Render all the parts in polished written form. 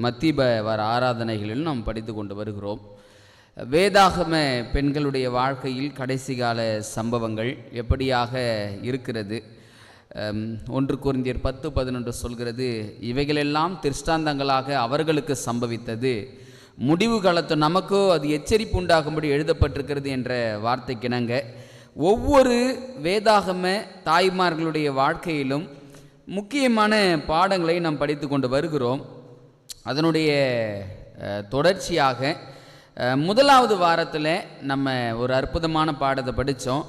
மத்தீப வார ஆராதனைகளில் நாம் படித்து கொண்டு வருகிறோம். வேதாகம பெண்களுடைய வாழ்க்கையில் கடைசி கால சம்பவங்கள் எப்படியாக இருக்கிறது. 1 கொரிந்தியர் 10:11 சொல்கிறது, இவைகளெல்லாம் திருஷ்டாந்தங்களாக அவர்களுக்கு சம்பவித்தது, முடிவு காலத்து நமக்கோ அது எச்சரிப்பு உண்டாகும்படி எழுதப்பட்டிருக்கிறது என்ற வார்த்தைக்கிணங்க ஒவ்வொரு வேதாகம தாய்மார்களுடைய வாழ்க்கையிலும் முக்கியமான பாடங்களை நாம் படித்து கொண்டு வருகிறோம். அதனுடைய தொடர்ச்சியாக முதலாவது வாரத்தில் நம்ம ஒரு அற்புதமான பாடத்தை படித்தோம்.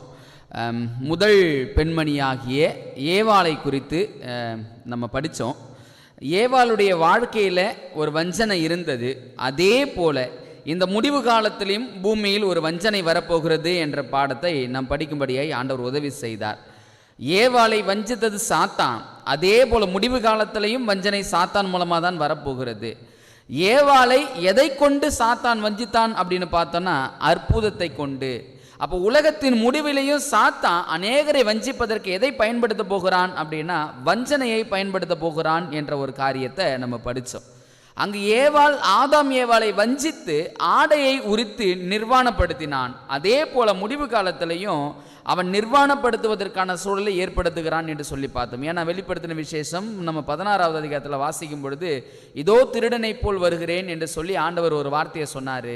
முதல் பெண்மணியாகிய ஏவாளை குறித்து நம்ம படித்தோம். ஏவாளுடைய வாழ்க்கையில் ஒரு வஞ்சனை இருந்தது. அதே போல் இந்த முடிவு காலத்திலையும் பூமியில் ஒரு வஞ்சனை வரப்போகிறது என்ற பாடத்தை நாம் படிக்கும்படியாய் ஆண்டவர் உதவி செய்தார். ஏவாளை வஞ்சித்தது சாத்தான், அதே போல் முடிவு காலத்திலையும் வஞ்சனை சாத்தான் மூலமாக தான் வரப்போகிறது. ஏவாளை எதை கொண்டு சாத்தான் வஞ்சித்தான் அப்படின்னு பார்த்தோன்னா அற்புதத்தை கொண்டு. அப்போ உலகத்தின் முடிவிலையும் சாத்தான் அநேகரை வஞ்சிப்பதற்கு எதை பயன்படுத்த போகிறான் அப்படின்னா வஞ்சனையை பயன்படுத்த போகிறான் என்ற ஒரு காரியத்தை நம்ம படித்தோம். அங்கு ஏவாள் ஆதாம் ஏவாளை வஞ்சித்து ஆடையை உரித்து நிர்வாணப்படுத்தினான். அதே போல முடிவு காலத்திலையும் அவன் நிர்வாணப்படுத்துவதற்கான சூழலை ஏற்படுத்துகிறான் என்று சொல்லி பார்த்தோம். ஏன்னா வெளிப்படுத்தின விசேஷம் நம்ம 16வது அதிகாரத்தில் வாசிக்கும் பொழுது, இதோ திருடனை போல் வருகிறேன் என்று சொல்லி ஆண்டவர் ஒரு வார்த்தையை சொன்னார்.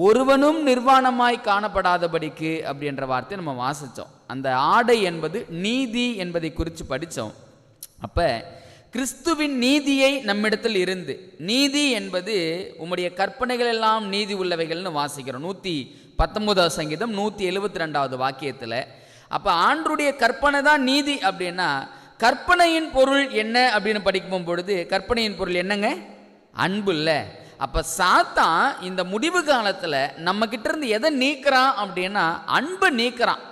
ஒருவனும் நிர்வாணமாய் காணப்படாதபடிக்கு அப்படின்ற வார்த்தையை நம்ம வாசித்தோம். அந்த ஆடை என்பது நீதி என்பதை குறித்து படித்தோம். அப்போ கிறிஸ்துவின் நீதியை நம்மிடத்தில் இருந்து, நீதி என்பது உம்முடைய கற்பனைகள் எல்லாம் நீதி உள்ளவைகள்னு வாசிக்கிறோம் 119 சங்கீதம் 172வது வாக்கியத்தில். அப்போ ஆண்டருடைய கற்பனை தான் நீதி அப்படின்னா கற்பனையின் பொருள் என்ன அப்படின்னு படிக்கும் பொழுது கற்பனையின் பொருள் என்னங்க? அன்பு இல்லை. அப்போ சாத்தான் இந்த முடிவு காலத்தில் நம்ம கிட்ட இருந்து எதை நீக்கிறான் அப்படின்னா அன்பை நீக்கிறான்.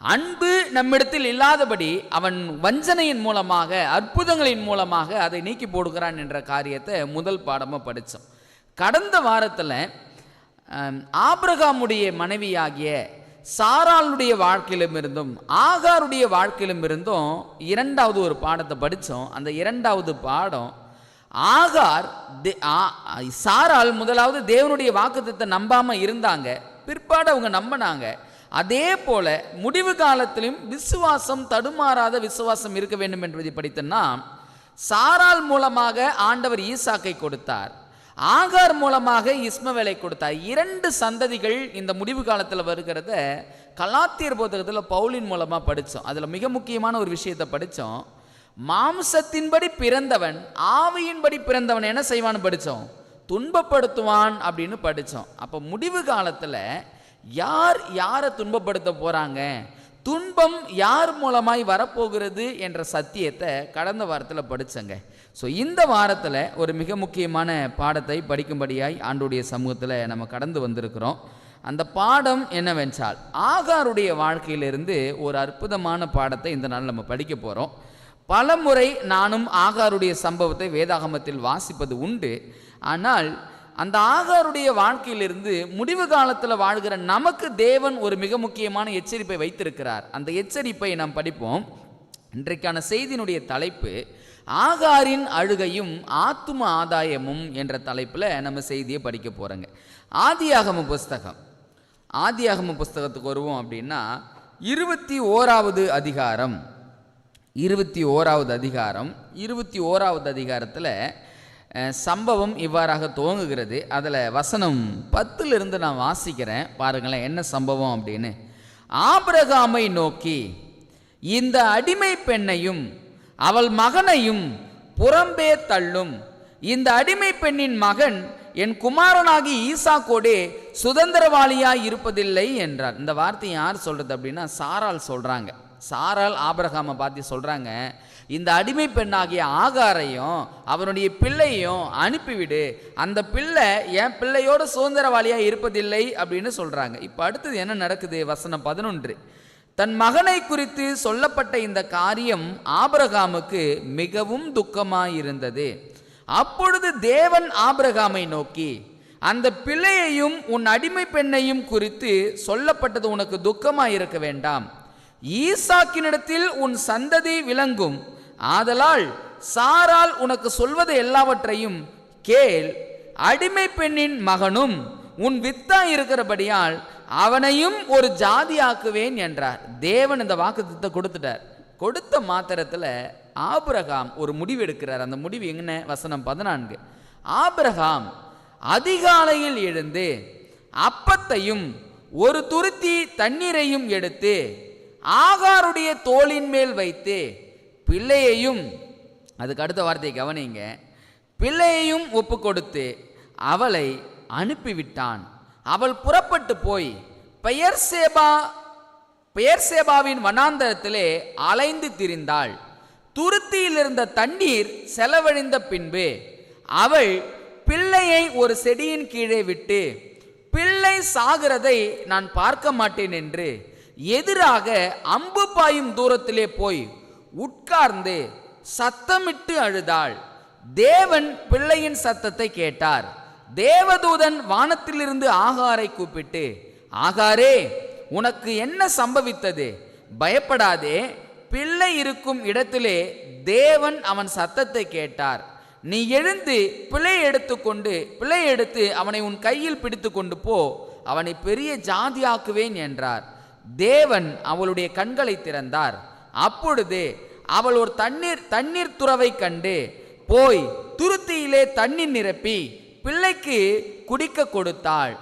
அன்பு நம்மிடத்தில் இல்லாதபடி அவன் வஞ்சனையின் மூலமாக அற்புதங்களின் மூலமாக அதை நீக்கி போடுகிறான் என்ற காரியத்தை முதல் பாடமாக படித்தோம். கடந்த வாரத்தில் ஆபிரகாமுடைய மனைவியாகிய சாராளுடைய வாழ்க்கையிலும் இருந்தும் ஆகாருடைய வாழ்க்கையிலும் இருந்தும் இரண்டாவது ஒரு பாடத்தை படித்தோம். அந்த இரண்டாவது பாடம், ஆகார் சாராள் முதலாவது தேவனுடைய வாக்குத்தத்தத்தை நம்பாமல் இருந்தாங்க, பிற்பாடு அவங்க நம்பினாங்க. அதே போல முடிவு காலத்திலும் விசுவாசம் தடுமாறாத விசுவாசம் இருக்க வேண்டும் என்பதை படித்தோம்னா, சாராள் மூலமாக ஆண்டவர் ஈசாக்கை கொடுத்தார், ஆகார் மூலமாக இஸ்மவேலை கொடுத்தார். 2 சந்ததிகள் இந்த முடிவு காலத்தில் வருகிறத கலாத்தியர் புத்தகத்தில் பவுலின் மூலமாக படித்தோம். அதில் மிக முக்கியமான ஒரு விஷயத்தை படித்தோம். மாம்சத்தின்படி பிறந்தவன் ஆவியின்படி பிறந்தவன் என்ன செய்வான்னு படித்தோம், துன்பப்படுத்துவான் அப்படின்னு படித்தோம். அப்போ முடிவு காலத்தில் யார் யாரை துன்பப்படுத்த போகிறாங்க, துன்பம் யார் மூலமாய் வரப்போகிறது என்ற சத்தியத்தை கடந்த வாரத்தில் படித்தங்க. ஸோ இந்த வாரத்தில் ஒரு மிக முக்கியமான பாடத்தை படிக்கும்படியாய் ஆண்டவருடைய சமூகத்தில் நம்ம கடந்து வந்திருக்கிறோம். அந்த பாடம் என்னவென்றால் ஆகாருடைய வாழ்க்கையிலிருந்து ஒரு அற்புதமான பாடத்தை இந்த நாள் நம்ம படிக்க போகிறோம். பல முறை நானும் ஆகாருடைய சம்பவத்தை வேதாகமத்தில் வாசிப்பது உண்டு. ஆனால் அந்த ஆகாருடைய வாழ்க்கையிலிருந்து முடிவு காலத்தில் வாழ்கிற நமக்கு தேவன் ஒரு மிக முக்கியமான எச்சரிப்பை வைத்திருக்கிறார். அந்த எச்சரிப்பை நாம் படிப்போம். இன்றைக்கான செய்தியினுடைய தலைப்பு ஆகாரின் அழுகையும் ஆத்தும ஆதாயமும் என்ற தலைப்பில் நம்ம செய்தியை படிக்க போகிறோங்க. ஆதியாகம புஸ்தகத்துக்கு வருவோம் அப்படின்னா 21வது அதிகாரம் 21வது அதிகாரத்தில் சம்பவம் இவ்வாறாக துவங்குகிறது. அதில் வசனம் 10லிருந்து நான் வாசிக்கிறேன், பாருங்களேன் என்ன சம்பவம் அப்படின்னு. ஆபிரகாமை நோக்கி, இந்த அடிமை பெண்ணையும் அவள் மகனையும் புறம்பே தள்ளும், இந்த அடிமை பெண்ணின் மகன் என் குமாரனாகி ஈசாக்கோடே சுதந்திரவாளியாய் இருப்பதில்லை என்றார். இந்த வார்த்தை யார் சொல்றது அப்படின்னா சாராள் சொல்றாங்க. சாராள் ஆபிரகாமை பார்த்து சொல்றாங்க, இந்த அடிமை பெண்ணாகிய ஆகாரையும் அவனுடைய பிள்ளையும் அனுப்பிவிடு, அந்த பிள்ளை என் பிள்ளையோட சுதந்திரவாளியாக இருப்பதில்லை அப்படின்னு சொல்கிறாங்க. இப்போ அடுத்தது என்ன நடக்குது? வசனம் 11, தன் மகனை குறித்து சொல்லப்பட்ட இந்த காரியம் ஆபிரகாமுக்கு மிகவும் துக்கமாயிருந்தது. அப்பொழுது தேவன் ஆபிரகாமை நோக்கி, அந்த பிள்ளையையும் உன் அடிமை பெண்ணையும் குறித்து சொல்லப்பட்டது உனக்கு துக்கமாயிருக்க வேண்டாம், ஈசாக்கினிடத்தில் உன் சந்ததி விளங்கும், ஆதலால் சாராள் உனக்கு சொல்வது எல்லாவற்றையும் கேள், அடிமை பெண்ணின் மகனும் உன் வித்தா இருக்கிறபடியால் அவனையும் ஒரு ஜாதியாக்குவேன் என்றார். தேவன் இந்த வாக்குத்தத்தத்தை கொடுத்துட்டார். கொடுத்த மாத்திரத்தில் ஆபிரகாம் ஒரு முடிவு எடுக்கிறார். அந்த முடிவு என்ன? வசனம் 14. ஆபிரகாம் அதிகாலையில் எழுந்து அப்பத்தையும் ஒரு துருத்தி தண்ணீரையும் எடுத்து ஆகாருடைய தோளின் மேல் வைத்து பிள்ளையையும், அதுக்கு அடுத்த வார்த்தையை கவனிங்க, பிள்ளையையும் ஒப்பு கொடுத்து அவளை அனுப்பிவிட்டான். அவள் புறப்பட்டு போய் பெயர்சேபாவின் வனாந்தரத்திலே அலைந்து திரிந்தாள். துருத்தியில் இருந்த தண்ணீர் செலவழிந்த பின்பு அவள் பிள்ளையை ஒரு செடியின் கீழே விட்டு, பிள்ளை சாகிறதை நான் பார்க்க மாட்டேன் என்று எதிராக அம்பு பாயும் தூரத்திலே போய் உட்கார்ந்து சத்தமிட்டு அழுதாள். தேவன் பிள்ளையின் சத்தத்தை கேட்டார். தேவதூதன் வானத்திலிருந்து ஆகாரை கூப்பிட்டு, ஆகாரே, உனக்கு என்ன சம்பவித்தது? பயப்படாதே, பிள்ளை இருக்கும் இடத்திலே தேவன் அவன் சத்தத்தை கேட்டார். நீ எழுந்து பிள்ளை எடுத்து அவனை உன் கையில் பிடித்து கொண்டு போ, அவனை பெரிய ஜாதியாக்குவேன் என்றார். தேவன் அவளுடைய கண்களை திறந்தார். அப்பொழுது அவள் ஒரு தண்ணீர் துறவை கண்டு போய் துருத்தியிலே தண்ணீர் நிரப்பி பிள்ளைக்கு குடிக்க கொடுத்தாள்.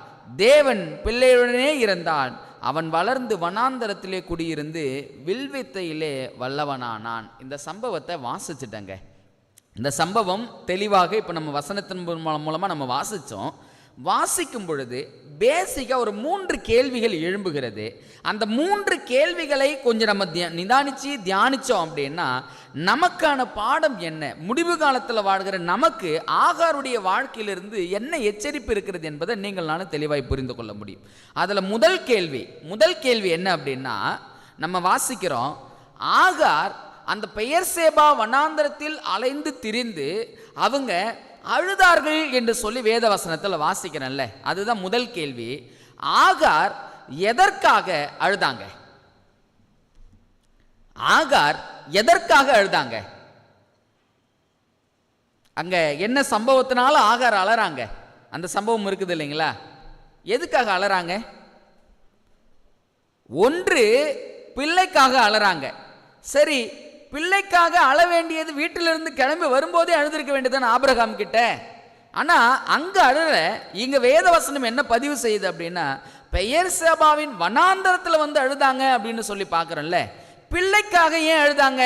தேவன் பிள்ளையுடனே இருந்தான். அவன் வளர்ந்து வனாந்தரத்திலே குடியிருந்து வில்வித்தையிலே வல்லவனானான். இந்த சம்பவத்தை வாசிச்சுட்டங்க. இந்த சம்பவம் தெளிவாக இப்போ நம்ம வசனத்தின் மூலமாக நம்ம வாசிக்கும் பொழுது பேசிக்காக ஒரு 3 கேள்விகள் எழும்புகிறது. அந்த 3 கேள்விகளை கொஞ்சம் நம்ம தியானித்தோம் அப்படின்னா நமக்கான பாடம் என்ன, முடிவு காலத்தில் வாழ்கிற நமக்கு ஆகாருடைய வாழ்க்கையிலிருந்து என்ன எச்சரிப்பு இருக்கிறது என்பதை நீங்கள் நானும் தெளிவாய் புரிந்து கொள்ள முடியும். அதில் முதல் கேள்வி என்ன அப்படின்னா, நம்ம வாசிக்கிறோம், ஆகார் அந்த பெயர்சேபா வனாந்தரத்தில் அலைந்து திரிந்து அவங்க அழுதார்கள் என்று சொல்லி வேத வசனத்தில் வாசிக்கிறேன்ல, அதுதான் முதல் கேள்வி. ஆகார் எதற்காக அழுதாங்க? ஆகார் எதற்காக அழுதாங்க? அங்க என்ன சம்பவத்தினால ஆகார் அலறாங்க? அந்த சம்பவம் இருக்குது இல்லைங்களா? எதுக்காக அலறாங்க? ஒன்று, பிள்ளைக்காக அலறாங்க. சரி, பிள்ளைக்காக அழ வேண்டியது வீட்டிலிருந்து கிளம்பி வரும்போதே அழுதிருக்க வேண்டியதுதான் ஆபிரகாம் கிட்ட. ஆனா அங்க அழுற, இங்க வேதவசனம் என்ன பதிவு செய்யுது அப்படின்னா, பெயர்சேபாவின் வனாந்தரத்துல வந்து அழுதாங்க அப்படின்னு சொல்லி பார்க்கறோம்ல. பிள்ளைக்காக ஏன் அழுதாங்க?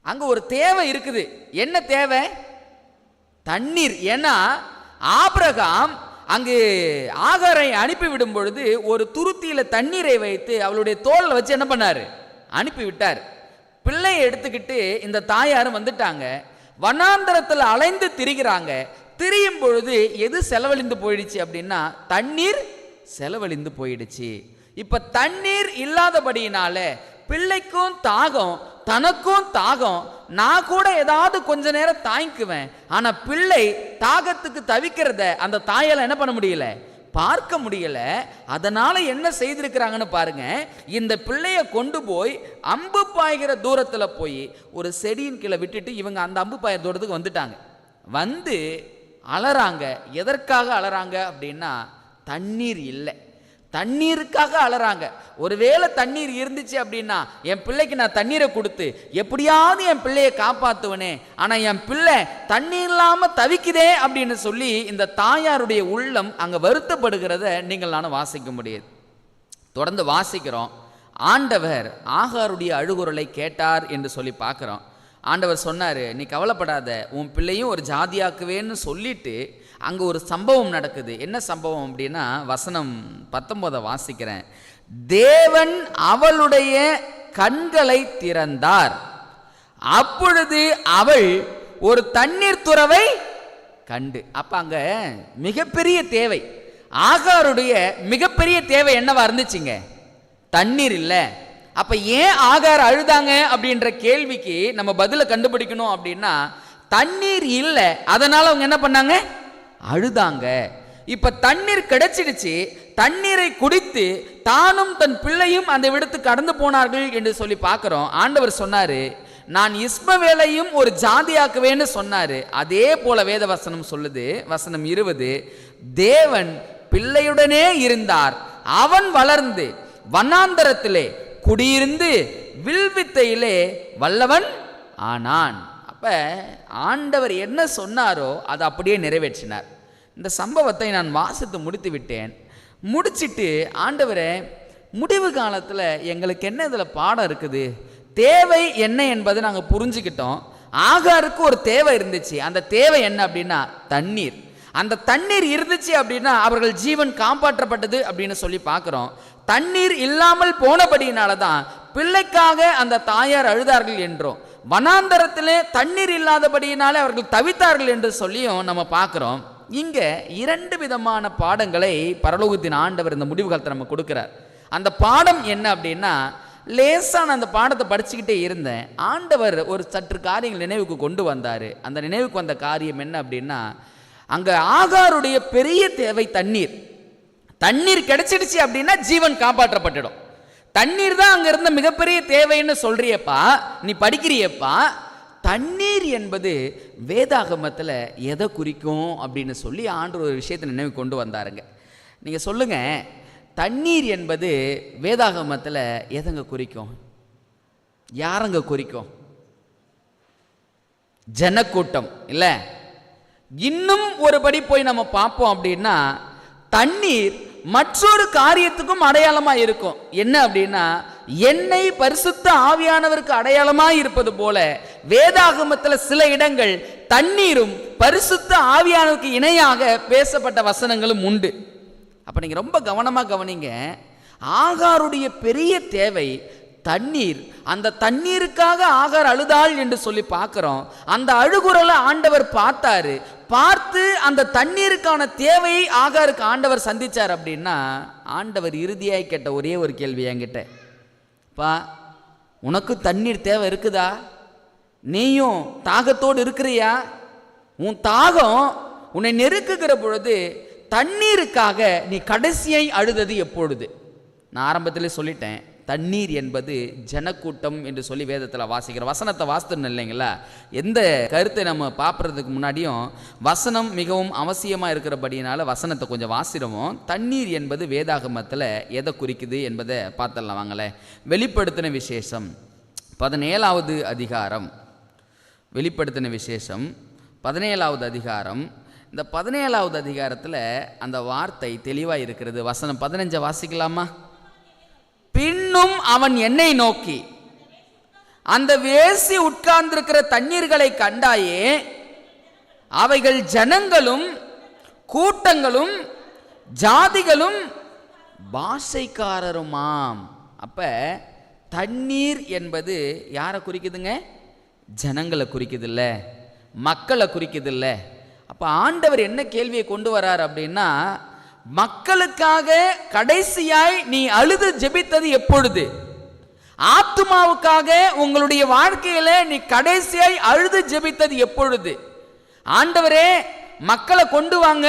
அங்க ஒரு தேவை இருக்குது. என்ன தேவை? தண்ணீர். ஏன்னா ஆபிரகாம் அங்கு ஆகாரை அனுப்பிவிடும் பொழுது ஒரு துருத்தியில தண்ணீரை வைத்து அவளுடைய தோல்ல வச்சு என்ன பண்ணாரு? அனுப்பிவிட்டார். பிள்ளையை எடுத்துக்கிட்டு இந்த தாயாரும் வந்துட்டாங்க. வனாந்தரத்தில் அலைந்து திரிகிறாங்க. திரியும் பொழுது எது செலவழிந்து போயிடுச்சு அப்படின்னா, தண்ணீர் செலவழிந்து போயிடுச்சு. இப்ப தண்ணீர் இல்லாதபடியினால பிள்ளைக்கும் தாகம், தனக்கும் தாகம். நான் கூட ஏதாவது கொஞ்ச நேரம் தாங்கிக்குவேன். ஆனா பிள்ளை தாகத்துக்கு தவிக்கிறத அந்த தாயால என்ன பண்ண முடியல? பார்க்க முடியல. அதனால என்ன செய்திருக்கிறாங்கன்னு பாருங்க. இந்த பிள்ளைய கொண்டு போய் அம்பு பாய்கிற தூரத்துல போய் ஒரு செடியின் கீழே விட்டுட்டு இவங்க அந்த அம்பு பாய தூரத்துக்கு வந்துட்டாங்க. வந்து அலறாங்க. எதற்காக அலறாங்க அப்படின்னா, தண்ணீர் இல்லை, தண்ணீருக்காக அலறாங்க. ஒருவேளை தண்ணீர் இருந்துச்சு அப்படின்னா என் பிள்ளைக்கு நான் தண்ணீரை கொடுத்து எப்படியாவது என் பிள்ளையை காப்பாற்றுவனே, ஆனா என் பிள்ளை தண்ணீர் இல்லாம தவிக்குதே அப்படின்னு சொல்லி இந்த தாயாருடைய உள்ளம் அங்க வருத்தப்படுகிறத நீங்கள் நானும் வாசிக்க முடியுது. தொடர்ந்து வாசிக்கிறோம். ஆண்டவர் ஆகாருடைய அழுகுரலை கேட்டார் என்று சொல்லி பார்க்கிறோம். ஆண்டவர் சொன்னாரு, நீ கவலைப்படாத, உன் பிள்ளையும் ஒரு ஜாதியாக்குவேன்னு சொல்லிட்டு அங்கே ஒரு சம்பவம் நடக்குது. என்ன சம்பவம் அப்படின்னா, வசனம் 19 வாசிக்கிறேன். தேவன் அவளுடைய கண்களை திறந்தார். அப்பொழுது அவள் ஒரு தண்ணீர் துறவை கண்டு. அப்ப அங்க மிகப்பெரிய தேவை, ஆகாருடைய மிகப்பெரிய தேவை என்னவா இருந்துச்சுங்க? தண்ணீர் இல்லை. அப்ப ஏன் ஆகார் அழுதாங்க அப்படின்ற கேள்விக்கு நம்ம பதில கண்டுபிடிக்கணும் அப்படின்னா, தண்ணீர் இல்லை, அதனால அவங்க என்ன பண்ணாங்க? அழுதாங்க. இப்ப தண்ணீர் கிடைச்சிடுச்சு. தண்ணீரை குடித்து தானும் தன் பிள்ளையும் அந்த விடத்துக்கு கடந்து போனார்கள் என்று சொல்லி பார்க்கிறோம். ஆண்டவர் சொன்னாரு, நான் இஸ்மவேலையும் ஒரு ஜாதியாக்குவேன்னு சொன்னாரு. அதே போல வேத வசனம் சொல்லுது, வசனம் 20, தேவன் பிள்ளையுடனே இருந்தார், அவன் வளர்ந்து வனாந்தரத்திலே குடியிருந்து வில்வித்தையிலே வல்லவன் ஆனான். அப்ப ஆண்டவர் என்ன சொன்னாரோ அதை அப்படியே நிறைவேற்றினார். இந்த சம்பவத்தை நான் வாசித்து முடித்து விட்டேன். முடிச்சிட்டு, ஆண்டவரே, முடிவு காலத்தில் எங்களுக்கு என்ன இதில் பாடம் இருக்குது, தேவை என்ன என்பதை நாங்கள் புரிஞ்சுக்கிட்டோம். ஆகாருக்கு ஒரு தேவை இருந்துச்சு. அந்த தேவை என்ன அப்படின்னா தண்ணீர். அந்த தண்ணீர் இருந்துச்சு அப்படின்னா அவர்கள் ஜீவன் காப்பாற்றப்பட்டது அப்படின்னு சொல்லி பார்க்குறோம். தண்ணீர் இல்லாமல் போனபடியினால தான் பிள்ளைக்காக அந்த தாயார் அழுதார்கள் என்றும், வனாந்தரத்திலே தண்ணீர் இல்லாதபடியினாலே அவர்கள் தவித்தார்கள் என்று சொல்லியும் நம்ம பார்க்குறோம். இங்கே 2 விதமான பாடங்களை பரலோகத்தின் ஆண்டவர் இந்த முடிவு காலத்தை நம்ம கொடுக்கிறார். அந்த பாடம் என்ன அப்படின்னா, லேசான அந்த பாடத்தை படிச்சுக்கிட்டே இருந்தேன். ஆண்டவர் ஒரு சற்று காரியங்கள் நினைவுக்கு கொண்டு வந்தார். அந்த நினைவுக்கு வந்த காரியம் என்ன அப்படின்னா, அங்கே ஆகாருடைய பெரிய தேவை தண்ணீர். தண்ணீர் கிடைச்சிடுச்சு அப்படின்னா ஜீவன் காப்பாற்றப்பட்டுடும். தண்ணீர் தான் அங்கே இருந்த மிகப்பெரிய தேவைன்னு சொல்றியப்பா, நீ படிக்கிறியப்பா. தண்ணீர் என்பது வேதாகமத்தில் எதை குறிக்கும் அப்படின்னு சொல்லி ஆண்டவர் ஒரு விஷயத்தை நினைவு கொண்டு வந்தாருங்க. நீங்கள் சொல்லுங்க, தண்ணீர் என்பது வேதாகமத்தில் எதங்க குறிக்கும்? யாரங்க குறிக்கும்? ஜனக்கூட்டம் இல்லை. இன்னும் ஒரு படி போய் நம்ம பார்ப்போம் அப்படின்னா, தண்ணீர் மற்றொரு காரியத்துக்கும் அடையாளமா இருக்கும். என்ன அப்படின்னா, எண்ணெய் பரிசுத்த ஆவியானவருக்கு அடையாளமா இருப்பது போல வேதாகமத்தில் சில இடங்கள் தண்ணீரும் பரிசுத்த ஆவியானவருக்கு இணையாக பேசப்பட்ட வசனங்களும் உண்டு. அப்ப நீங்க ரொம்ப கவனமா கவனிங்க. ஆகாருடைய பெரிய தேவை தண்ணீர். அந்த தண்ணீருக்காக ஆகார் அழுதாள் என்று சொல்லி பார்க்கிறோம். அந்த அழுகுரலை ஆண்டவர் பார்த்தாரு. பார்த்து அந்த தண்ணீருக்கான தேவையை ஆகாருக்கு ஆண்டவர் சந்திச்சார். அப்படின்னா ஆண்டவர் இறுதியாய் கேட்ட ஒரே ஒரு கேள்வி என்கிட்ட, பா, உனக்கு தண்ணீர் தேவை இருக்குதா? நீயும் தாகத்தோடு இருக்கிறியா? உன் தாகம் உன்னை நெருக்குகிற பொழுது தண்ணீருக்காக நீ கடைசியை அழுதது எப்பொழுது? நான் ஆரம்பத்திலே சொல்லிட்டேன், தண்ணீர் என்பது ஜனக்கூட்டம் என்று சொல்லி வேதத்தில் வாசிக்கிற வசனத்தை வாசித்தோம் இல்லைங்களா? எந்த கருத்தை நம்ம பார்ப்பறதுக்கு முன்னாடியும் வசனம் மிகவும் அவசியமாக இருக்கிறபடினால வசனத்தை கொஞ்சம் வாசிடுவோம். தண்ணீர் என்பது வேதாகமத்தில் எதை குறிக்குது என்பதை பார்த்துடலாம் வாங்களே. வெளிப்படுத்தின விசேஷம் 17வது அதிகாரம். வெளிப்படுத்தின விசேஷம் 17வது அதிகாரம். இந்த 17வது அதிகாரத்தில் அந்த வார்த்தை தெளிவாக இருக்கிறது. வசனம் 15 வாசிக்கலாமா? பின்னும் அவன் என்னை நோக்கி, அந்த வேசி உட்கார்ந்திருக்கிற தண்ணீர்களை கண்டாயே, அவைகள் ஜனங்களும் கூட்டங்களும் ஜாதிகளும் பாஷைக்காரருமாம். அப்ப தண்ணீர் என்பது யாரை குறிக்குதுங்க? ஜனங்களை குறிக்குது இல்ல, மக்களை குறிக்குது இல்ல. அப்ப ஆண்டவர் என்ன கேள்வியை கொண்டு வரார் அப்படின்னா, மக்களுக்காக கடைசியாய் நீ அழுது ஜெபித்தது எப்பொழுது? ஆத்துமாவுக்காக உங்களுடைய வாழ்க்கையில நீ கடைசியாய் அழுது ஜெபித்தது எப்பொழுது? ஆண்டவரே, மக்களை கொண்டு வாங்க,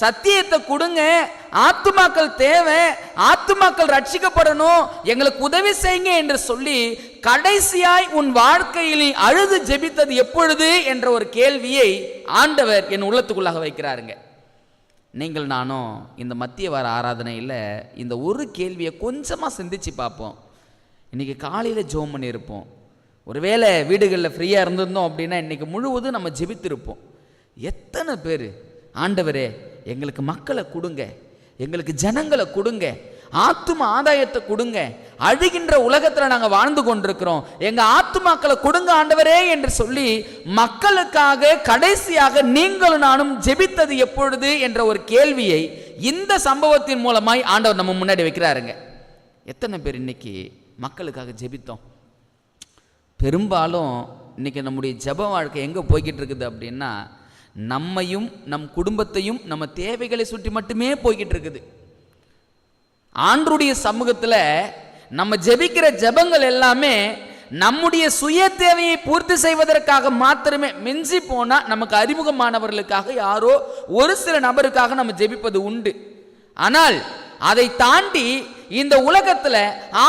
சத்தியத்தை கொடுங்க, ஆத்துமாக்கள் தேவை, ஆத்துமாக்கள் ரட்சிக்கப்படணும், எங்களுக்கு உதவி செய்யுங்க என்று சொல்லி கடைசியாய் உன் வாழ்க்கையில் அழுது ஜெபித்தது எப்பொழுது என்ற ஒரு கேள்வியை ஆண்டவர் என் உள்ளத்துக்குள்ளாக வைக்கிறாருங்க. நீங்கள் நானும் இந்த மத்திய வார ஆராதனையில் இந்த ஒரு கேள்வியை கொஞ்சமாக சிந்திச்சு பார்ப்போம். இன்றைக்கி காலையில் ஜெபம் பண்ணியிருப்போம். ஒருவேளை வீடுகளில் ஃப்ரீயாக இருந்திருந்தோம் அப்படின்னா இன்றைக்கி முழுவதும் நம்ம ஜெபித்திருப்போம். எத்தனை பேர், ஆண்டவரே எங்களுக்கு மக்களை கொடுங்க, எங்களுக்கு ஜனங்களை கொடுங்க, ஆத்தும ஆதாயத்தை கொடுங்க, அழுகின்ற உலகத்தில் நாங்கள் வாழ்ந்து கொண்டிருக்கிறோம், எங்கள் ஆத்துமாக்களை கொடுங்க ஆண்டவரே என்று சொல்லி மக்களுக்காக கடைசியாக நீங்களும் நானும் ஜெபித்தது எப்பொழுது என்ற ஒரு கேள்வியை இந்த சம்பவத்தின் மூலமாய் ஆண்டவர் நம்ம முன்னாடி வைக்கிறாருங்க. எத்தனை பேர் இன்னைக்கு மக்களுக்காக ஜெபித்தோம்? பெரும்பாலும் இன்னைக்கு நம்முடைய ஜெப வாழ்க்கை எங்கே போய்கிட்டு இருக்குது அப்படின்னா, நம்மையும் நம் குடும்பத்தையும் நம்ம தேவைகளை சுற்றி மட்டுமே போய்கிட்டு இருக்குது. ஆண்டவருடைய சமூகத்தில் நம்ம ஜெபிக்கிற ஜெபங்கள் எல்லாமே நம்முடைய சுய தேவையை பூர்த்தி செய்வதற்காக மாத்திரமே. மிஞ்சி போனால் நமக்கு அறிமுகமானவர்களுக்காக, யாரோ ஒரு சில நபருக்காக நம்ம ஜெபிப்பது உண்டு. ஆனால் அதை தாண்டி இந்த உலகத்துல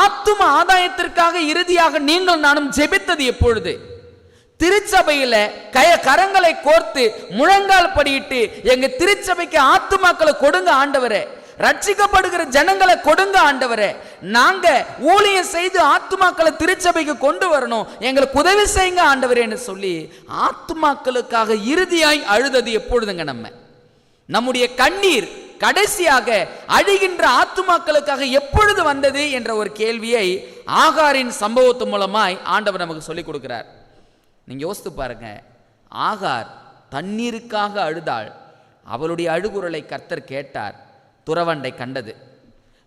ஆத்தும ஆதாயத்திற்காக இறுதியாக நீங்கள் நானும் ஜெபித்தது எப்பொழுது? திருச்சபையில கரங்களை கோர்த்து முழங்கால் படியிட்டு எங்க திருச்சபைக்கு ஆத்துமாக்களை கொடுங்க ஆண்டவரே, ரட்சிக்கப்படுகிற ஜனங்களை கொடுங்க ஆண்டவரே, நாங்க ஊழியம் செய்து ஆத்துமாக்களை திருச்சபைக்கு கொண்டு வரணும், எங்களுக்கு உதவி செய்யுங்க ஆண்டவரேன்னு சொல்லி ஆத்துமாக்களுக்காக இறுதியாய் அழுதது எப்பொழுதுங்க? நம்முடைய கண்ணீர் கடைசியாக அழிகின்ற ஆத்துமாக்களுக்காக எப்பொழுது வந்தது என்ற ஒரு கேள்வியை ஆகாரின் சம்பவத்து மூலமாய் ஆண்டவர் நமக்கு சொல்லிக் கொடுக்கிறார். நீங்க யோசித்து பாருங்க, ஆகார் தண்ணீருக்காக அழுதாள். அவளுடைய அழுகுரலை கர்த்தர் கேட்டார், துறவண்டை கண்டது.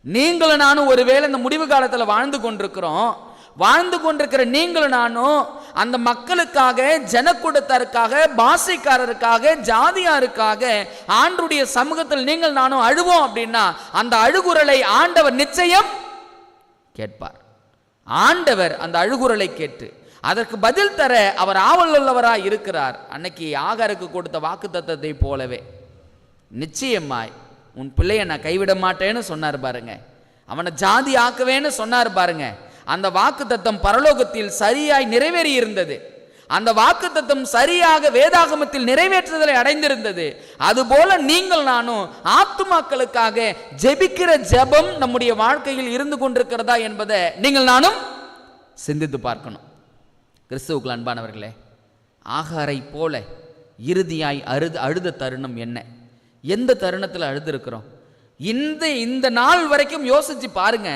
நீங்களும் நானும் ஒருவேளை இந்த முடிவு காலத்தில் வாழ்ந்து கொண்டிருக்கிற நீங்களும் நானும் அந்த மக்களுக்காக, ஜனக்கூட்டத்தாருக்காக, பாஷைக்காரருக்காக, ஜாதியாருக்காக ஆண்டவருடைய சமூகத்தில் நீங்கள் நானும் அழுவோம் அப்படின்னா அந்த அழுகுரலை ஆண்டவர் நிச்சயம் கேட்பார். ஆண்டவர் அந்த அழுகுரலை கேட்டு அதற்கு பதில் தர அவர் ஆவல் உள்ளவராய் இருக்கிறார். அன்னைக்கு ஆகாருக்கு கொடுத்த வாக்குத்தத்தத்தை போலவே நிச்சயமாய் உன் பிள்ளையை நான் கைவிட மாட்டேன்னு சொன்னார் பாருங்க, அவனை ஜாதி ஆக்குவேன்னு சொன்னார் பாருங்க. அந்த வாக்குத்தத்தம் பரலோகத்தில் சரியாய் நிறைவேறி இருந்தது. அந்த வாக்குத்தத்தம் சரியாக வேதாகமத்தில் நிறைவேற்றுதலை அடைந்திருந்தது. அதுபோல நீங்கள் நானும் ஆத்துமாக்களுக்காக ஜெபிக்கிற ஜெபம் நம்முடைய வாழ்க்கையில் இருந்து கொண்டிருக்கிறதா என்பதை நீங்கள் நானும் சிந்தித்து பார்க்கணும். கிறிஸ்துவுக்குள் அன்பானவர்களே, ஆகாரை போல இறுதியாய் அழுத தருணம் என்ன? எந்த தருணத்தில் அழுதுருக்கிறோம்? இந்த நாள் வரைக்கும் யோசிச்சு பாருங்க.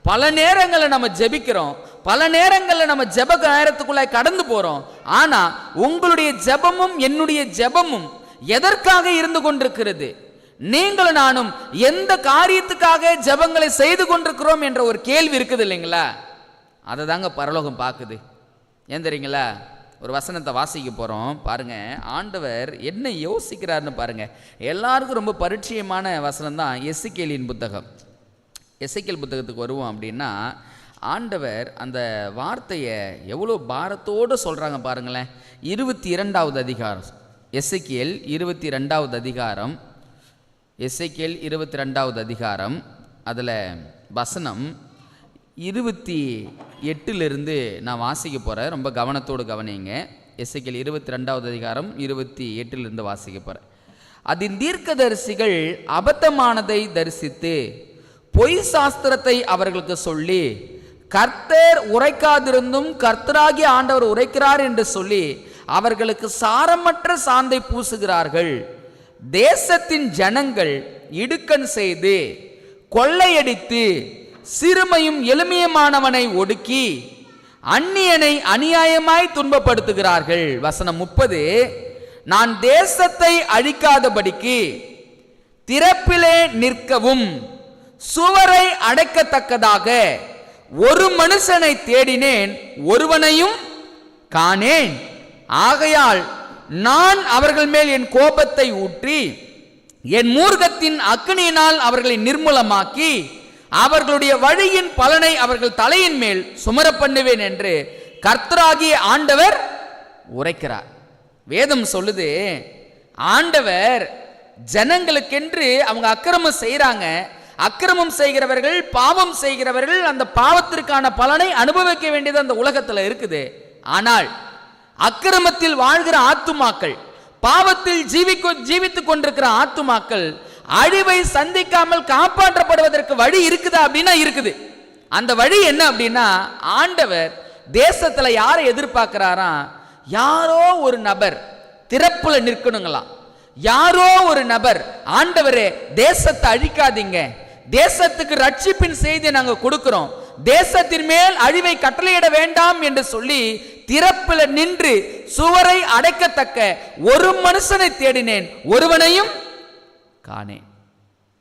பல நேரங்களில் நம்ம ஜெபிக்கிறோம், பல நேரங்களில் நம்ம ஜெப நேரத்துக்குள்ளாய் கடந்து போறோம். ஆனா உங்களுடைய ஜெபமும் என்னுடைய ஜெபமும் எதற்காக இருந்து கொண்டிருக்கிறது? நீங்களும் நானும் எந்த காரியத்துக்காக ஜெபங்களை செய்து கொண்டிருக்கிறோம் என்ற ஒரு கேள்வி இருக்குது இல்லைங்களா? அதை தாங்க பரலோகம் பார்க்குது. ஏன் தெரியுங்களா? ஒரு வசனத்தை வாசிக்க போகிறோம் பாருங்க. ஆண்டவர் என்ன யோசிக்கிறார்னு பாருங்க. எல்லாருக்கும் ரொம்ப பரிச்சயமான வசனம் தான் எசேக்கியேலின் புத்தகம். எசேக்கியேல் புத்தகத்துக்கு வருவோம் அப்படின்னா ஆண்டவர் அந்த வார்த்தையை எவ்வளோ பாரத்தோடு சொல்கிறாங்க பாருங்களேன். 22வது அதிகாரம், எசேக்கியேல் 22வது அதிகாரம், எசேக்கியேல் 22வது அதிகாரம், அதில் வசனம் 28லிருந்து நான் வாசிக்க போகிறேன். ரொம்ப கவனத்தோடு கவனிங்க. எசேக்கியேல் 22வது அதிகாரம் 28லிருந்து வாசிக்க போகிறேன். அதன் தீர்க்கதரிசிகள் அபத்தமானதை தரிசித்து பொய் சாஸ்திரத்தை அவர்களுக்கு சொல்லி கர்த்தர் உரைக்காதிருந்தும் கர்த்தராகிய ஆண்டவர் உரைக்கிறார் என்று சொல்லி அவர்களுக்கு சாரமற்ற சாந்தை பூசுகிறார்கள். தேசத்தின் ஜனங்கள் இடுக்கண் செய்து கொள்ளையடித்து சிறுமையும் எளிமையுமானவனை ஒடுக்கி அந்நியனை அநியாயமாய் துன்பப்படுத்துகிறார்கள். வசனம் 30, நான் தேசத்தை அழிக்காதபடிக்கு திறப்பிலே நிற்கவும் சுவரை அடைக்கத்தக்கதாக ஒரு மனுஷனை தேடினேன், ஒருவனையும் காணேன். ஆகையால் நான் அவர்கள் மேல் என் கோபத்தை ஊற்றி என் மூர்க்கத்தின் அக்கினியினால் அவர்களை நிர்மூலமாக்கி அவர்களுடைய வழியின் பலனை அவர்கள் தலையின் மேல் சுமர பண்ணுவேன் என்று கர்த்தராகிய ஆண்டவர் உரைக்கிறார். வேதம் சொல்லுது, ஆண்டவர் ஜனங்களுக்கென்று அவங்க அக்கிரமம் செய்கிறாங்க. அக்கிரமம் செய்கிறவர்கள், பாவம் செய்கிறவர்கள் அந்த பாவத்திற்கான பலனை அனுபவிக்க வேண்டியது அந்த உலகத்தில் இருக்குது. ஆனால் அக்கிரமத்தில் வாழ்கிற ஆத்துமாக்கள், பாவத்தில் ஜீவித்துக் கொண்டிருக்கிற ஆத்துமாக்கள் அழிவை சந்திக்காமல் காப்பாற்றப்படுவதற்கு வழி இருக்குதா அப்படின்னா இருக்குது. அந்த வழி என்ன அப்படின்னா, ஆண்டவர் தேசத்துல யாரை எதிர்பார்க்கிறாரா? யாரோ ஒரு நபர் திறப்புல நிற்கணுங்களாம். யாரோ ஒரு நபர், ஆண்டவரே தேசத்தை அழிக்காதீங்க, தேசத்துக்கு ரட்சிப்பின் செய்தியை நாங்க கொடுக்கிறோம், தேசத்தின் மேல் அழிவை கட்டளையிட வேண்டாம் என்று சொல்லி திறப்புல நின்று சுவரை அடைக்கத்தக்க ஒரு மனுஷனை தேடினேன், ஒருவனையும் காணேன்.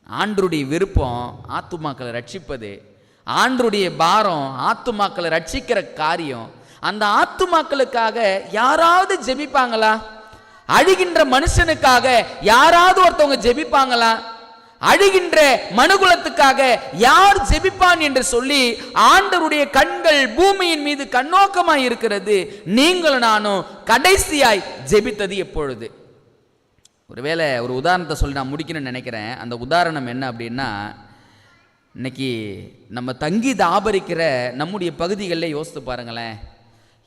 ஆண்டருடைய விருப்பம் ஆத்துமாக்களை ரட்சிப்பது, ஆண்டருடைய பாரம் ஆத்துமாக்களை ரட்சிக்கிற காரியம். அந்த ஆத்துமாக்களுக்காக யாராவது ஜெபிப்பாங்களா? அழிகின்ற மனுஷனுக்காக யாராவது ஒருத்தவங்க ஜெபிப்பாங்களா? அழிகின்ற மனுகுலத்துக்காக யார் ஜெபிப்பான் என்று சொல்லி ஆண்டவருடைய கண்கள் பூமியின் மீது கண்ணோக்கமாய் இருக்கிறது. நீங்களும் நானும் கடைசியாய் ஜெபித்தது எப்பொழுது? ஒருவேளை ஒரு உதாரணத்தை சொல்லி நான் முடிக்கணும்னு நினைக்கிறேன். அந்த உதாரணம் என்ன அப்படின்னா, இன்னைக்கு நம்ம தங்கி தாபரிக்கிற நம்முடைய பகுதிகளில் யோசித்து பாருங்களேன்.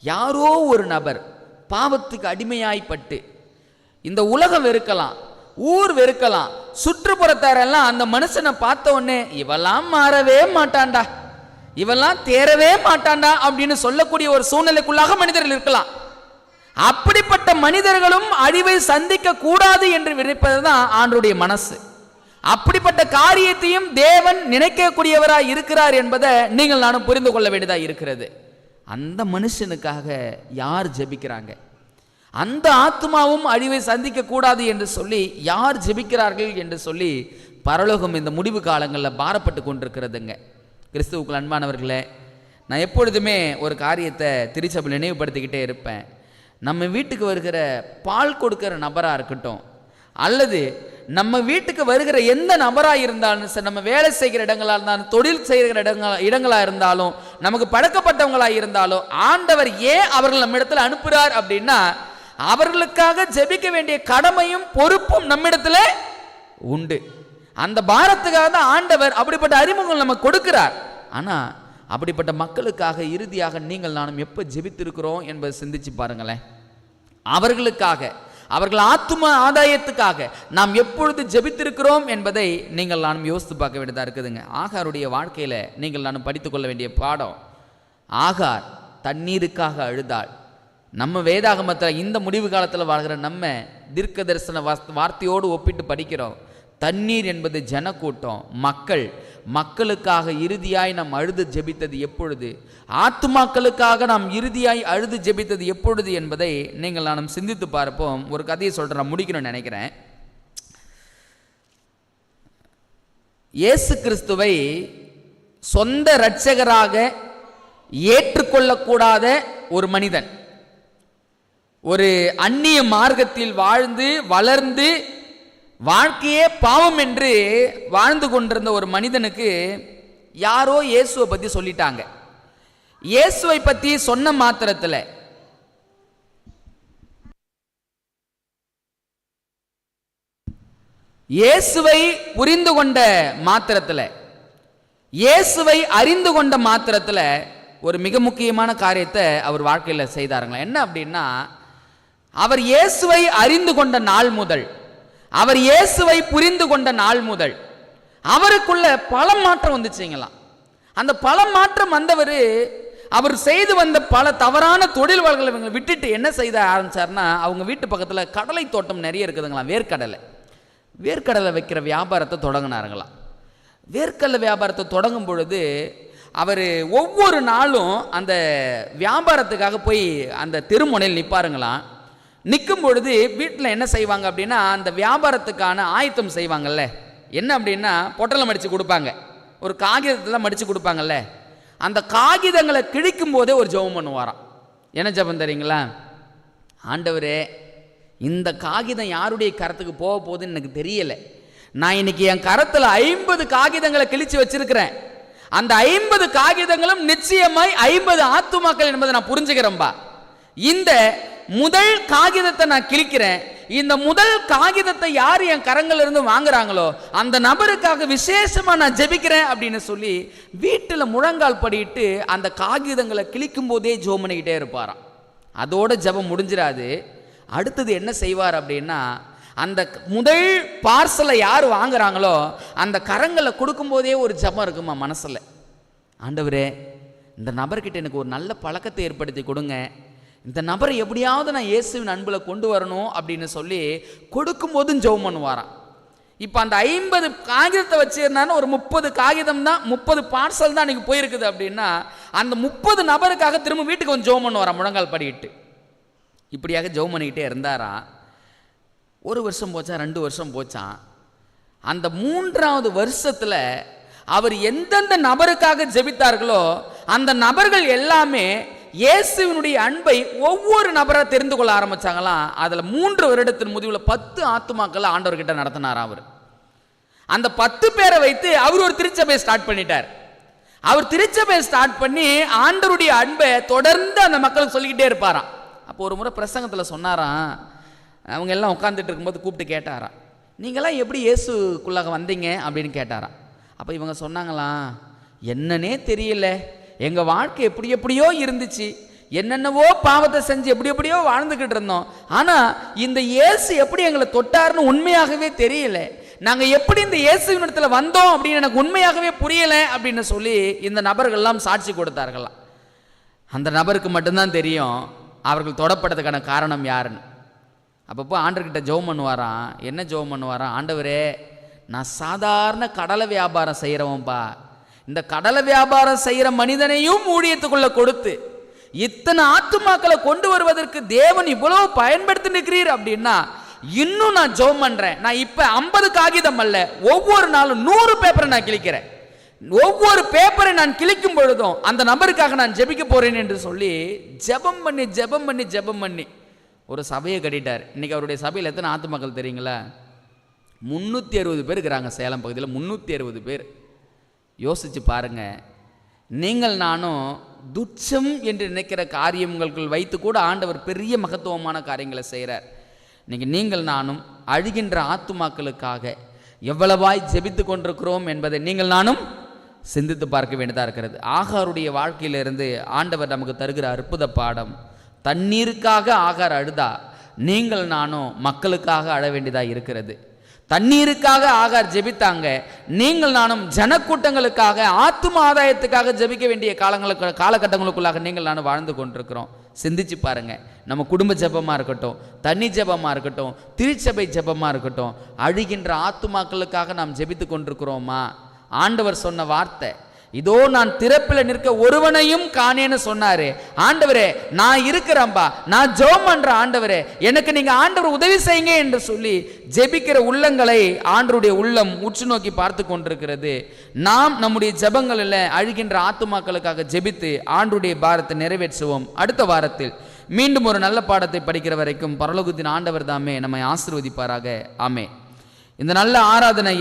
யாரோ ஒரு நபர் பாவத்துக்கு அடிமையாய்ப்பட்டு இந்த உலகம் வெறுக்கலாம், ஊர் வெறுக்கலாம், சுற்றுப்புறத்தாரெல்லாம் அந்த மனுஷனை பார்த்த உடனே இவெல்லாம் மாறவே மாட்டான்டா, இவெல்லாம் தேரவே மாட்டான்டா அப்படின்னு சொல்லக்கூடிய ஒரு சூழ்நிலைக்குள்ளாக மனிதர்கள் இருக்கலாம். அப்படிப்பட்ட மனிதர்களும் அழிவை சந்திக்க கூடாது என்று விருப்பதுதான் ஆண்டவருடைய மனசு. அப்படிப்பட்ட காரியத்தையும் தேவன் நினைக்கக்கூடியவராய் இருக்கிறார் என்பதை நீங்கள் நானும் புரிந்து கொள்ள வேண்டியதாக இருக்கிறது. அந்த மனுஷனுக்காக யார் ஜெபிக்கிறாங்க? அந்த ஆத்மாவும் அழிவை சந்திக்க கூடாது என்று சொல்லி யார் ஜெபிக்கிறார்கள் என்று சொல்லி பரலோகம் இந்த முடிவு காலங்களில் பாரப்பட்டு கொண்டிருக்கிறதுங்க. கிறிஸ்துவுக்குள் அன்பானவர்களே, நான் எப்பொழுதுமே ஒரு காரியத்தை திருச்சபையில் நினைவுபடுத்திக்கிட்டே இருப்பேன். நம்ம வீட்டுக்கு வருகிற பால் கொடுக்கிற நபராக இருக்கட்டும், அல்லது நம்ம வீட்டுக்கு வருகிற எந்த நபராக இருந்தாலும் சரி, நம்ம வேலை செய்கிற இடங்களாக இருந்தாலும், தொழில் செய்கிற இடங்களாக இருந்தாலும், நமக்கு பழக்கப்பட்டவங்களாக இருந்தாலும், ஆண்டவர் ஏன் அவர்கள் நம்ம இடத்துல அனுப்புகிறார் அப்படின்னா, அவர்களுக்காக ஜெபிக்க வேண்டிய கடமையும் பொறுப்பும் நம்மிடத்துல உண்டு. அந்த பாரத்துக்காக தான் ஆண்டவர் அப்படிப்பட்ட அறிமுகம் நமக்கு கொடுக்கிறார். ஆனால் அப்படிப்பட்ட மக்களுக்காக இறுதியாக நீங்கள் நானும் எப்போ ஜெபித்திருக்கிறோம் என்பதை சிந்திச்சு பாருங்களேன். அவர்களுக்காக, அவர்கள் ஆத்தும ஆதாயத்துக்காக நாம் எப்பொழுது ஜெபித்திருக்கிறோம் என்பதை நீங்கள் நானும் யோசித்து பார்க்க வேண்டியதாக இருக்குதுங்க. ஆகாருடைய வாழ்க்கையில் நீங்கள் நானும் படித்துக்கொள்ள வேண்டிய பாடம், ஆகார் தண்ணீருக்காக அழுதாள். நம்ம வேதாகமத்தில் இந்த முடிவு காலத்தில் வாழ்கிற நம்ம தீர்க்க தரிசன வார்த்தையோடு ஒப்பிட்டு படிக்கிறோம். தண்ணீர் என்பது ஜனக்கூட்டம், மக்கள். மக்களுக்காக இறுதியாய் நாம் அழுது ஜெபித்தது எப்பொழுது? ஆத்துமாக்களுக்காக நாம் இறுதியாய் அழுது ஜெபித்தது எப்பொழுது என்பதை நீங்கள் நானும் சிந்தித்து பார்ப்போம். ஒரு கதையை சொல்கிறேன், நான் முடிக்கணும்னு நினைக்கிறேன். இயேசு கிறிஸ்துவை சொந்த இரட்சகராக ஏற்றுக்கொள்ளக்கூடாத ஒரு மனிதன், ஒரு அந்நிய மார்க்கத்தில் வாழ்ந்து வளர்ந்து வாழ்க்கையே பாவம் என்று வாழ்ந்து கொண்டிருந்த ஒரு மனிதனுக்கு யாரோ இயேசுவை பற்றி சொல்லிட்டாங்க. இயேசுவை பற்றி சொன்ன மாத்திரத்தில் இயேசுவை புரிந்து கொண்ட மாத்திரத்தில், இயேசுவை அறிந்து கொண்ட மாத்திரத்தில் ஒரு மிக முக்கியமான காரியத்தை அவர் வாழ்க்கையில் செய்தாருங்களா. என்ன அப்படின்னா, அவர் இயேசுவை அறிந்து கொண்ட நாள் முதல், அவர் இயேசுவை புரிந்து கொண்ட நாள் முதல் அவருக்குள்ள பல மாற்றம் வந்துச்சுங்களாம். அந்த பல மாற்றம் வந்தவர், அவர் செய்து வந்த பல தவறான தொழில் வகைகளை விட்டுட்டு என்ன செய்த ஆரம்பிச்சார்னா, அவங்க வீட்டு பக்கத்தில் கடலை தோட்டம் நிறைய இருக்குதுங்களாம், வேர்க்கடலை வைக்கிற வியாபாரத்தை தொடங்கினாருங்களாம். வேர்க்கடலை வியாபாரத்தை தொடங்கும் பொழுது அவர் ஒவ்வொரு நாளும் அந்த வியாபாரத்துக்காக போய் அந்த தெருமுனையில் நிற்பாருங்களாம். நிற்கும் பொழுது வீட்டில் என்ன செய்வாங்க அப்படின்னா, அந்த வியாபாரத்துக்கான ஆயத்தம் செய்வாங்கல்ல, என்ன அப்படின்னா பொட்டலம் மடித்து கொடுப்பாங்க, ஒரு காகிதத்தில் மடித்து கொடுப்பாங்கல்ல, அந்த காகிதங்களை கிழிக்கும் போதே ஒரு ஜெபம் பண்ணுவாராம். என்ன ஜெபம் தெரியுங்களா? ஆண்டவரே, இந்த காகிதம் யாருடைய கரத்துக்கு போக போகுதுன்னு எனக்கு தெரியலை, நான் இன்னைக்கு என் கரத்தில் 50 காகிதங்களை கிழிச்சு வச்சிருக்கிறேன், அந்த 50 காகிதங்களும் நிச்சயமாய் 50 ஆத்துமாக்கள் என்பதை நான் புரிஞ்சுக்கிறேன்பா. இந்த முதல் காகிதத்தை நான் கிழிக்கிறேன், இந்த முதல் காகிதத்தை யார் என் கரங்கள்ல இருந்து வாங்குறாங்களோ அந்த நபருக்காக விசேஷமா நான் ஜெபிக்கிறேன் அப்படின்னு சொல்லி வீட்டில் முழங்கால் படிட்டு அந்த காகிதங்களை கிழிக்கும் போதே ஜெபம் பண்ணிக்கிட்டே இருப்பாராம். அதோட ஜெபம் முடிஞ்சிடாது. அடுத்தது என்ன செய்வார் அப்படின்னா, அந்த முதல் பார்சலை யார் வாங்குறாங்களோ அந்த கரங்களை கொடுக்கும் போதே ஒரு ஜெபம் இருக்குமா மனசுல, ஆண்டவரே இந்த நபர்கிட்ட எனக்கு ஒரு நல்ல பழக்கத்தை ஏற்படுத்தி கொடுங்க, இந்த நபரை எப்படியாவது நான் இயேசுவின் அன்பில் கொண்டு வரணும் அப்படின்னு சொல்லி கொடுக்கும்போதும் ஜெபம் பண்ணுவாராம். இப்போ அந்த 50 காகிதத்தை வச்சிருந்தாலும் ஒரு 30 காகிதம் தான், 30 பார்சல் தான் அன்றைக்கி போயிருக்குது அப்படின்னா, அந்த 30 நபருக்காக திரும்ப வீட்டுக்கு வந்து ஜெபம் பண்ணுவாராம் முழங்கால் படிக்கிட்டு. இப்படியாக ஜெபம் பண்ணிக்கிட்டே இருந்தாராம். 1 வருஷம் போச்சா, 2 வருஷம் போச்சான். அந்த 3ஆவது வருஷத்தில் அவர் எந்தெந்த நபருக்காக ஜெபித்தார்களோ அந்த நபர்கள் எல்லாமே இயேசுவினுடைய அன்பை ஒவ்வொரு நபராக தெரிந்து கொள்ள ஆரம்பிச்சாங்களாம். அதில் 3 வருடத்தின் முடிவில் 10 ஆத்துமாக்களை ஆண்டவர்கிட்ட நடத்தினார். அவர் அந்த 10 பேரை வைத்து அவர் ஒரு திருச்சபையை ஸ்டார்ட் பண்ணிட்டார். அவர் திருச்சபையை ஸ்டார்ட் பண்ணி ஆண்டவருடைய அன்பை தொடர்ந்து அந்த மக்களுக்கு சொல்லிக்கிட்டே இருப்பாராம். அப்போ ஒரு முறை பிரசங்கத்தில் சொன்னாராம், அவங்க எல்லாம் உட்காந்துட்டு இருக்கும்போது கூப்பிட்டு கேட்டாராம், நீங்களாம் எப்படி இயேசுக்குள்ளாக வந்தீங்க அப்படின்னு கேட்டாராம். அப்போ இவங்க சொன்னாங்களாம், என்னன்னே தெரியல, எங்கள் வாழ்க்கை எப்படி எப்படியோ இருந்துச்சு, என்னென்னவோ பாவத்தை செஞ்சு எப்படி எப்படியோ வாழ்ந்துக்கிட்டு இருந்தோம், ஆனால் இந்த இயேசு எப்படி எங்களை தொட்டார்னு உண்மையாகவே தெரியல, நாங்கள் எப்படி இந்த இயேசுவினிடத்தில் வந்தோம் அப்படின்னு எனக்கு உண்மையாகவே புரியலை அப்படின்னு சொல்லி இந்த நபர்கள்லாம் சாட்சி கொடுத்தார்களாம். அந்த நபருக்கு மட்டும்தான் தெரியும் அவர்கள் தொடப்பட்டதுக்கான காரணம் யாருன்னு. அப்பப்போ ஆண்டவர்கிட்ட ஜெபம் பண்ணுவாராம். என்ன ஜெபம் பண்ணுவாராம்? ஆண்டவரே, நான் சாதாரண கடலை வியாபாரம் செய்கிறவன்பா, இந்த கடலை வியாபாரம் செய்கிற மனிதனையும் ஊழியத்துக்குள்ளே கொடுத்து இத்தனை ஆத்துமாக்களை கொண்டு வருவதற்கு தேவன் இவ்வளவு பயன்படுத்தி நிற்கிறீர் அப்படின்னா இன்னும் நான் ஜெபம் பண்ணுறேன். நான் இப்போ 50 காகிதம் அல்ல, ஒவ்வொரு நாளும் 100 பேப்பரை நான் கிழிக்கிறேன். ஒவ்வொரு பேப்பரை நான் கிழிக்கும் பொழுதும் அந்த நபருக்காக நான் ஜெபிக்க போறேன் என்று சொல்லி ஜெபம் பண்ணி ஜெபம் பண்ணி ஜெபம் பண்ணி ஒரு சபையை கட்டிட்டார். இன்னைக்கு அவருடைய சபையில் எத்தனை ஆத்துமக்கள் தெரியுங்களா? 360 பேர் இருக்கிறாங்க. சேலம் பகுதியில் 360 பேர். யோசிச்சு பாருங்க. நீங்கள் நானும் துச்சம் என்று நினைக்கிற காரியங்களுக்குள் வைத்து கூட ஆண்டவர் பெரிய மகத்துவமான காரியங்களை செய்கிறார். இன்னைக்கு நீங்கள் நானும் அழுகின்ற ஆத்துமாக்களுக்காக எவ்வளவாய் ஜெபித்து கொண்டிருக்கிறோம் என்பதை நீங்கள் நானும் சிந்தித்து பார்க்க வேண்டியதாக இருக்கிறது. ஆகாருடைய வாழ்க்கையிலிருந்து ஆண்டவர் நமக்கு தருகிற அற்புத பாடம், தண்ணீருக்காக ஆகார் அழுதா, நீங்கள் நானும் மக்களுக்காக அழ வேண்டியதாக இருக்கிறது. தண்ணீருக்காக ஆகார் ஜெபித்தாங்க, நீங்கள் நானும் ஜனக்கூட்டங்களுக்காக ஆத்தும ஆதாயத்துக்காக ஜெபிக்க வேண்டிய காலகட்டங்களுக்குள்ளாக நீங்கள் நானும் வாழ்ந்து கொண்டிருக்கிறோம். சிந்திச்சு பாருங்க. நம்ம குடும்ப ஜெபமாக இருக்கட்டும், தனி ஜெபமாக இருக்கட்டும், திருச்சபை ஜெபமாக இருக்கட்டும், அழுகின்ற ஆத்துமாக்களுக்காக நாம் ஜெபித்து கொண்டிருக்கிறோமா? ஆண்டவர் சொன்ன வார்த்தை, இதோ நான் திறப்பில் நிற்க ஒருவனையும் காணேன்னு சொன்னாரு. ஆண்டவரே, நான் இருக்கிறேன்பா, நான் ஜெபம் பண்ற ஆண்டவரே, எனக்கு நீங்க ஆண்டவர் உதவி செய்யுங்க என்று சொல்லி ஜெபிக்கிற உள்ளங்களை ஆண்டவருடைய உள்ளம் உற்று நோக்கி பார்த்து கொண்டிருக்கிறது. நாம் நம்முடைய ஜெபங்களில் அழுகின்ற ஆத்துமாக்களுக்காக ஜெபித்து ஆண்டவருடைய பாரத்தை நிறைவேற்றுவோம். அடுத்த வாரத்தில் மீண்டும் ஒரு நல்ல பாடத்தை படிக்கிற வரைக்கும் பரலோகத்தின் ஆண்டவர் தாமே நம்மை ஆசீர்வதிப்பாராக. ஆமே. இந்த நல்ல ஆராதனை